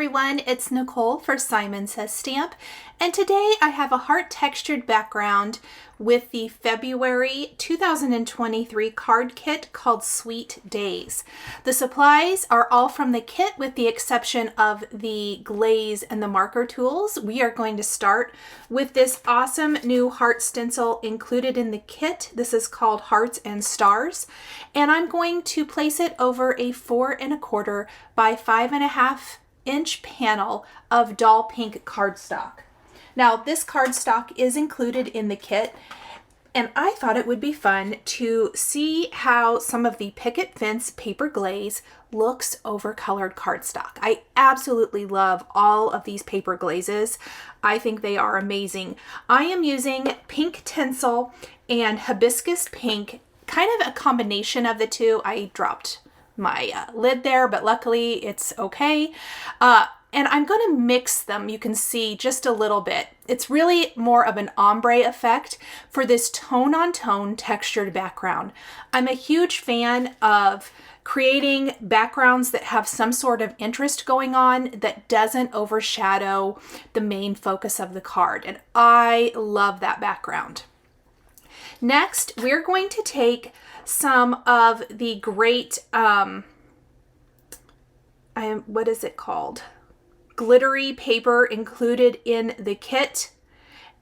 everyone, it's Nicole for Simon Says Stamp, and today I have a heart textured background with the February 2023 card kit called Sweet Days. The supplies are all from the kit with the exception of the glaze and the marker tools. We are going to start with this awesome new heart stencil included in the kit. This is called Hearts and Stars, and I'm going to place it over a 4 1/4 by 5.5 inch panel of doll pink cardstock. Now this cardstock is included in the kit, and I thought it would be fun to see how some of the Picket Fence paper glaze looks over colored cardstock. I absolutely love all of these paper glazes. I think they are amazing. I am using pink tinsel and hibiscus pink, kind of a combination of the two. I dropped my lid there, but luckily it's okay. And I'm going to mix them, you can see, just a little bit. It's really more of an ombre effect for this tone-on-tone textured background. I'm a huge fan of creating backgrounds that have some sort of interest going on that doesn't overshadow the main focus of the card, and I love that background. Next, we're going to take some of the great, what is it called? Glittery paper included in the kit.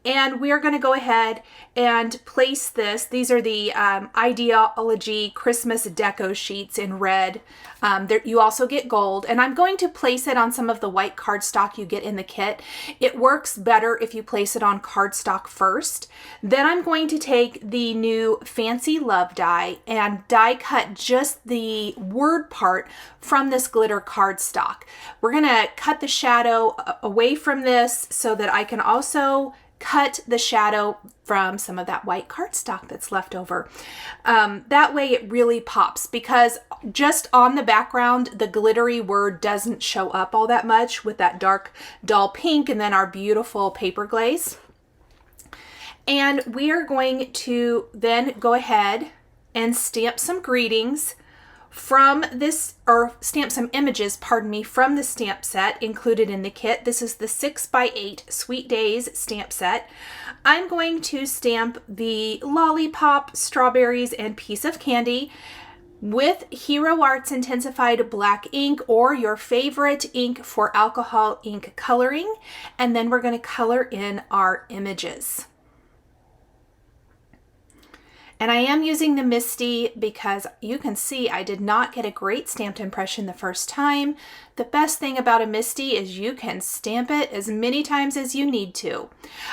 And we're going to go ahead and place this. These are the Idea-ology Christmas Deco sheets in red. You also get gold. And I'm going to place it on some of the white cardstock you get in the kit. It works better if you place it on cardstock first. Then I'm going to take the new Fancy Love die and die cut just the word part from this glitter cardstock. We're going to cut the shadow away from this so that I can also cut the shadow from some of that white cardstock that's left over. That way it really pops, because just on the background, the glittery word doesn't show up all that much with that dark dull pink and then our beautiful paper glaze. And we are going to then go ahead and stamp some greetings from this, or stamp some images, pardon me, from the stamp set included in the kit. This is the 6x8 Sweet Days stamp set. I'm going to stamp the lollipop, strawberries, and piece of candy with Hero Arts intensified black ink, or your favorite ink for alcohol ink coloring, and then we're going to color in our images. And I am using the Misty because you can see I did not get a great stamped impression the first time. The best thing about a Misty is you can stamp it as many times as you need to.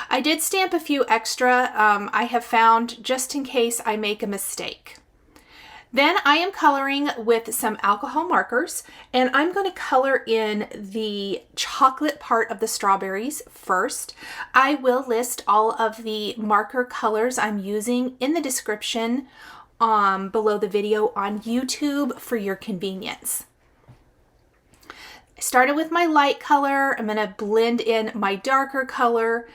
I did stamp a few extra, I have found, just in case I make a mistake. Then I am coloring with some alcohol markers, and I'm going to color in the chocolate part of the strawberries first. I will list all of the marker colors I'm using in the description below the video on YouTube for your convenience. I started with my light color. I'm going to blend in my darker color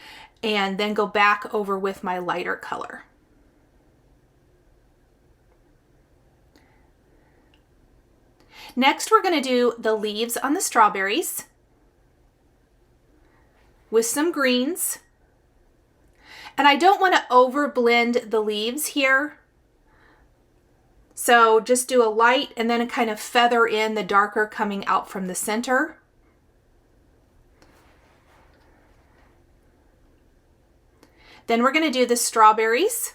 and then go back over with my lighter color. Next, we're going to do the leaves on the strawberries with some greens. And I don't want to overblend the leaves here. So just do a light and then kind of feather in the darker coming out from the center. Then we're going to do the strawberries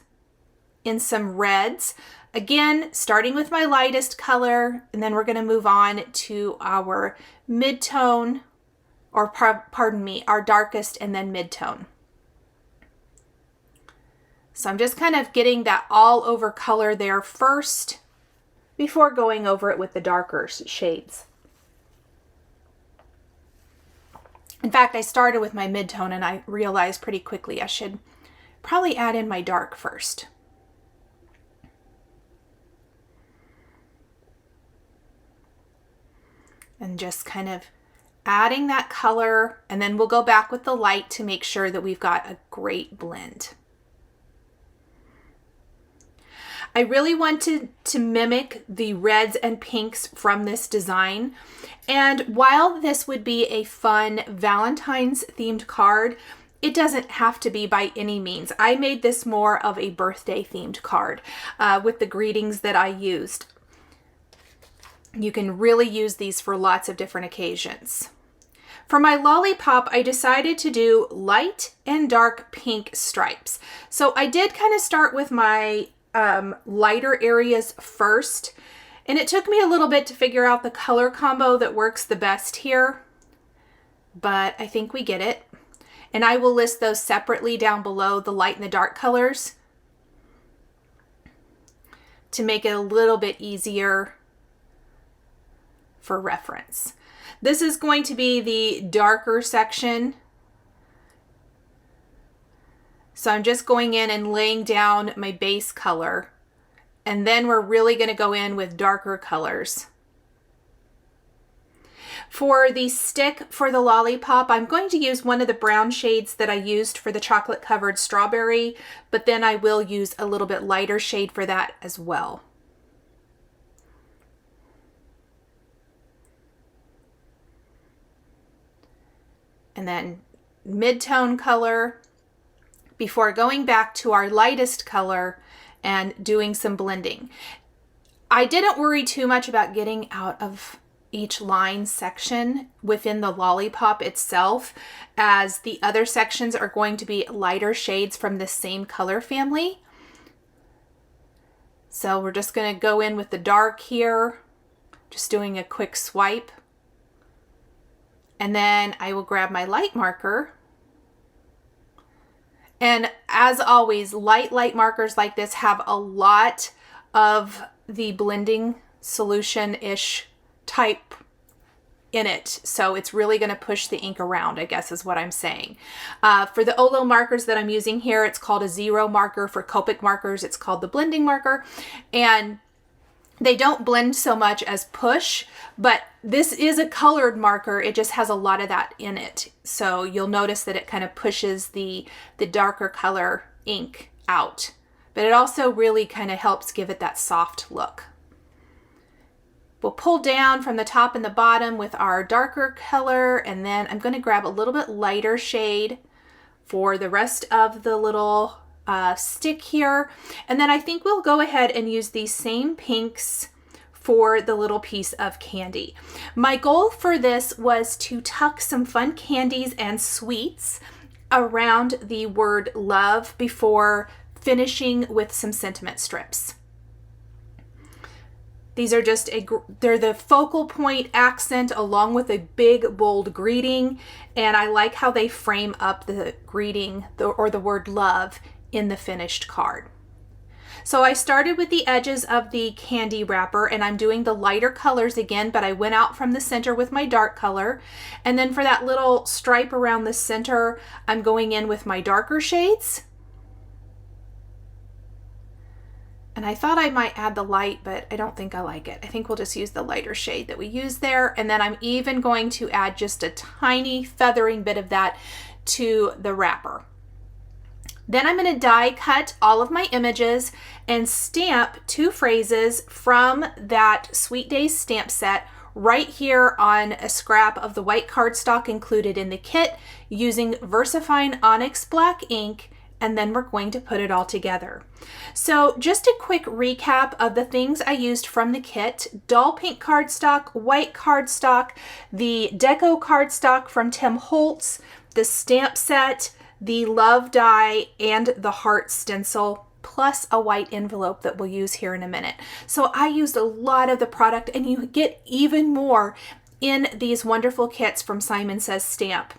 in some reds. Again, starting with my lightest color, and then we're going to move on to our mid-tone, or pardon me, our darkest and then mid-tone. So I'm just kind of getting that all over color there first before going over it with the darker shades. In fact, I started with my mid-tone and I realized pretty quickly I should probably add in my dark first. And just kind of adding that color, and then we'll go back with the light to make sure that we've got a great blend. I really wanted to mimic the reds and pinks from this design. And while this would be a fun Valentine's themed card, it doesn't have to be by any means. I made this more of a birthday themed card with the greetings that I used. You can really use these for lots of different occasions. For my lollipop, I decided to do light and dark pink stripes. So I did kind of start with my lighter areas first, and it took me a little bit to figure out the color combo that works the best here, but I think we get it. And I will list those separately down below, the light and the dark colors, to make it a little bit easier for reference. This is going to be the darker section. So I'm just going in and laying down my base color, and then we're really going to go in with darker colors. For the stick for the lollipop, I'm going to use one of the brown shades that I used for the chocolate covered strawberry, but then I will use a little bit lighter shade for that as well. And then mid-tone color before going back to our lightest color and doing some blending. I didn't worry too much about getting out of each line section within the lollipop itself, as the other sections are going to be lighter shades from the same color family. So we're just going to go in with the dark here, just doing a quick swipe. And then I will grab my light marker. And as always, light markers like this have a lot of the blending solution-ish type in it. So it's really going to push the ink around, I guess is what I'm saying. For the Olo markers that I'm using here, it's called a 0 marker. For Copic markers, it's called the blending marker. And they don't blend so much as push, but this is a colored marker. It just has a lot of that in it. So you'll notice that it kind of pushes the darker color ink out, but it also really kind of helps give it that soft look. We'll pull down from the top and the bottom with our darker color, and then I'm going to grab a little bit lighter shade for the rest of the little stick here. And then I think we'll go ahead and use these same pinks for the little piece of candy. My goal for this was to tuck some fun candies and sweets around the word love before finishing with some sentiment strips. These are just they're the focal point accent along with a big bold greeting, and I like how they frame up the greeting or the word love in the finished card. So I started with the edges of the candy wrapper, and I'm doing the lighter colors again, but I went out from the center with my dark color. And then for that little stripe around the center, I'm going in with my darker shades. And I thought I might add the light, but I don't think I like it. I think we'll just use the lighter shade that we used there. And then I'm even going to add just a tiny feathering bit of that to the wrapper. Then I'm going to die cut all of my images and stamp 2 phrases from that Sweet Days stamp set right here on a scrap of the white cardstock included in the kit using VersaFine Onyx Black ink, and then we're going to put it all together. So just a quick recap of the things I used from the kit: dull pink cardstock, white cardstock, the Deco cardstock from Tim Holtz, the stamp set, the love die, and the heart stencil, plus a white envelope that we'll use here in a minute. So I used a lot of the product, and you get even more in these wonderful kits from Simon Says Stamp.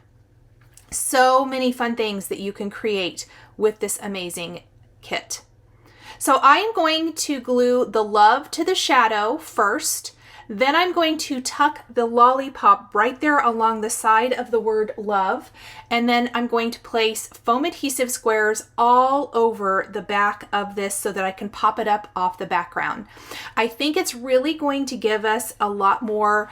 So many fun things that you can create with this amazing kit. So I am going to glue the love to the shadow first. Then I'm going to tuck the lollipop right there along the side of the word love. And then I'm going to place foam adhesive squares all over the back of this so that I can pop it up off the background. I think it's really going to give us a lot more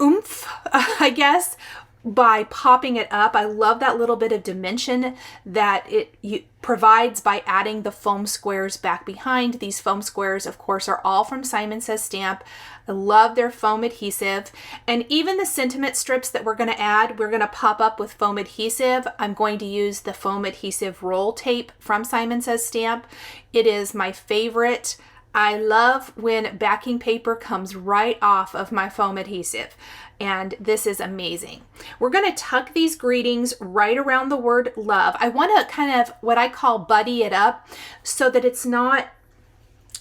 oomph, I guess, by popping it up. I love that little bit of dimension that it provides by adding the foam squares back behind. These foam squares, of course, are all from Simon Says Stamp. I love their foam adhesive. And even the sentiment strips that we're going to add, we're going to pop up with foam adhesive. I'm going to use the foam adhesive roll tape from Simon Says Stamp. It is my favorite. I love when backing paper comes right off of my foam adhesive, and this is amazing. We're going to tuck these greetings right around the word love. I want to kind of what I call buddy it up so that it's not,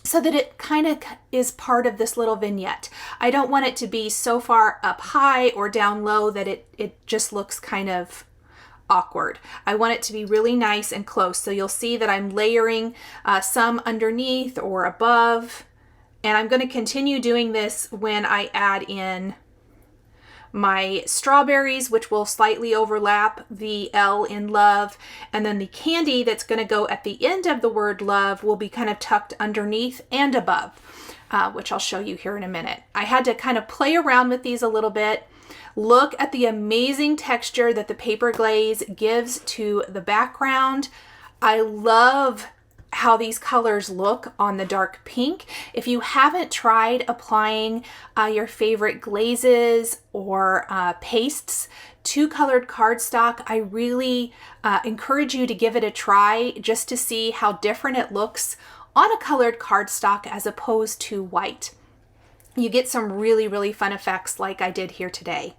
so that it kind of is part of this little vignette. I don't want it to be so far up high or down low that it just looks kind of awkward. I want it to be really nice and close. So you'll see that I'm layering some underneath or above, and I'm going to continue doing this when I add in my strawberries, which will slightly overlap the L in love, and then the candy that's going to go at the end of the word love will be kind of tucked underneath and above, which I'll show you here in a minute. I had to kind of play around with these a little bit. Look at the amazing texture that the paper glaze gives to the background. I love how these colors look on the dark pink. If you haven't tried applying your favorite glazes or pastes to colored cardstock, I really encourage you to give it a try just to see how different it looks on a colored cardstock as opposed to white. You get some really, really fun effects like I did here today.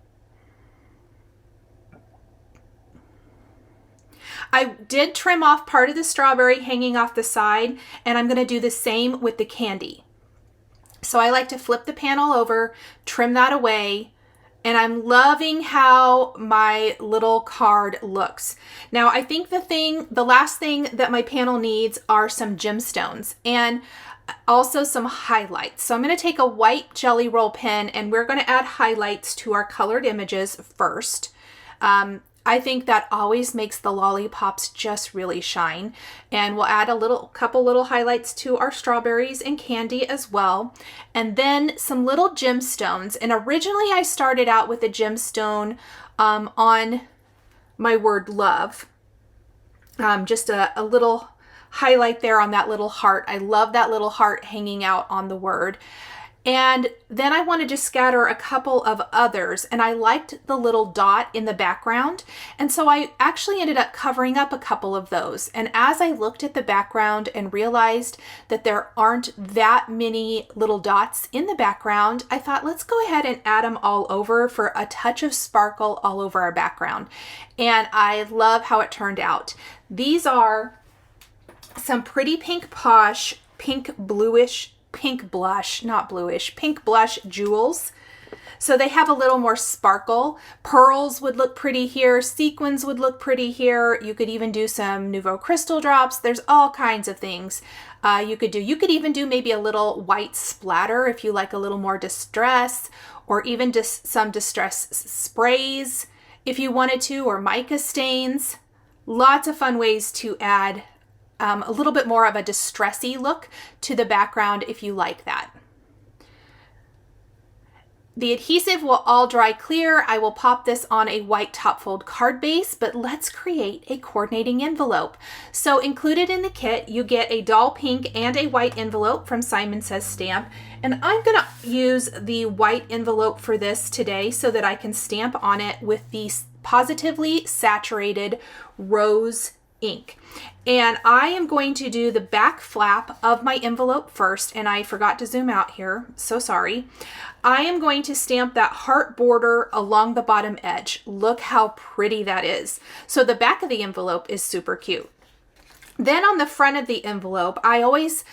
I did trim off part of the strawberry hanging off the side, and I'm going to do the same with the candy. So I like to flip the panel over, trim that away, and I'm loving how my little card looks. Now, I think the last thing that my panel needs are some gemstones and also some highlights. So I'm going to take a white jelly roll pen and we're going to add highlights to our colored images first. I think that always makes the lollipops just really shine. And we'll add a couple little highlights to our strawberries and candy as well. And then some little gemstones. And originally I started out with a gemstone on my word love. Just a little highlight there on that little heart. I love that little heart hanging out on the word. And then I wanted to scatter a couple of others, and I liked the little dot in the background. And so I actually ended up covering up a couple of those. And as I looked at the background and realized that there aren't that many little dots in the background, I thought, let's go ahead and add them all over for a touch of sparkle all over our background. And I love how it turned out. These are some pretty pink posh, pink bluish, pink blush, not bluish, pink blush jewels. So they have a little more sparkle. Pearls would look pretty here. Sequins would look pretty here. You could even do some Nouveau crystal drops. There's all kinds of things you could do. You could even do maybe a little white splatter if you like a little more distress, or even just some distress sprays if you wanted to, or mica stains. Lots of fun ways to add a little bit more of a distressy look to the background if you like that. The adhesive will all dry clear. I will pop this on a white top fold card base, but let's create a coordinating envelope. So included in the kit, you get a doll pink and a white envelope from Simon Says Stamp. And I'm gonna use the white envelope for this today so that I can stamp on it with the Positively Saturated Rose ink. And I am going to do the back flap of my envelope first, and I forgot to zoom out here, so sorry. I am going to stamp that heart border along the bottom edge. Look how pretty that is. So the back of the envelope is super cute. Then on the front of the envelope, I always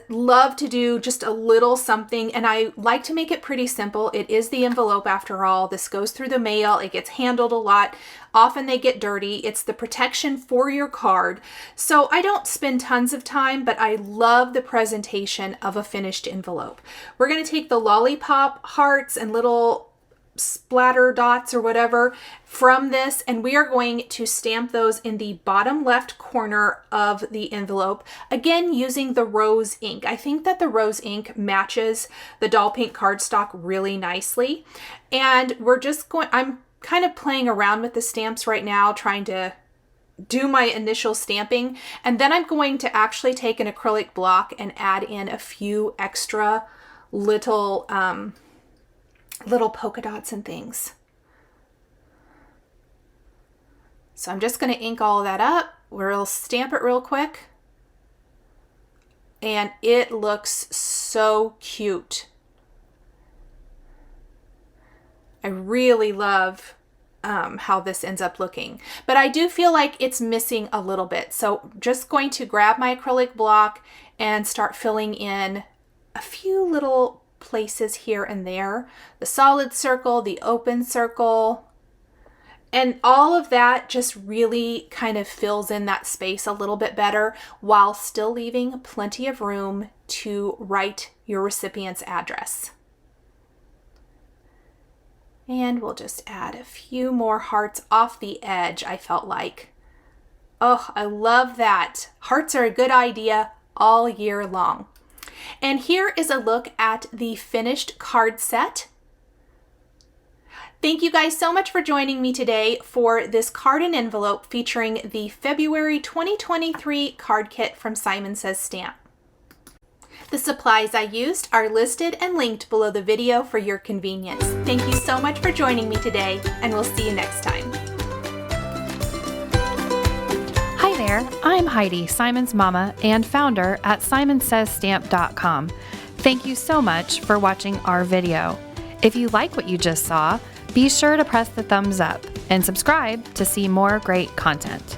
love to do just a little something, and I like to make it pretty simple. It is the envelope after all. This goes through the mail. It gets handled a lot. Often they get dirty. It's the protection for your card. So I don't spend tons of time, but I love the presentation of a finished envelope. We're going to take the lollipop hearts and little splatter dots or whatever from this, and we are going to stamp those in the bottom left corner of the envelope, again using the rose ink. I think that the rose ink matches the doll pink cardstock really nicely, and we're just going, I'm kind of playing around with the stamps right now, trying to do my initial stamping. And then I'm going to actually take an acrylic block and add in a few extra little, little polka dots and things. So I'm just going to ink all of that up. We'll stamp it real quick. And it looks so cute. I really love how this ends up looking, but I do feel like it's missing a little bit. So just going to grab my acrylic block and start filling in a few little places here and there. The solid circle, the open circle, and all of that just really kind of fills in that space a little bit better while still leaving plenty of room to write your recipient's address. And we'll just add a few more hearts off the edge, I felt like. Oh, I love that. Hearts are a good idea all year long. And here is a look at the finished card set. Thank you guys so much for joining me today for this card and envelope featuring the February 2023 card kit from Simon Says Stamp. The supplies I used are listed and linked below the video for your convenience. Thank you so much for joining me today, and we'll see you next time. Hi there, I'm Heidi, Simon's mama and founder at simonsaysstamp.com. Thank you so much for watching our video. If you like what you just saw, be sure to press the thumbs up and subscribe to see more great content.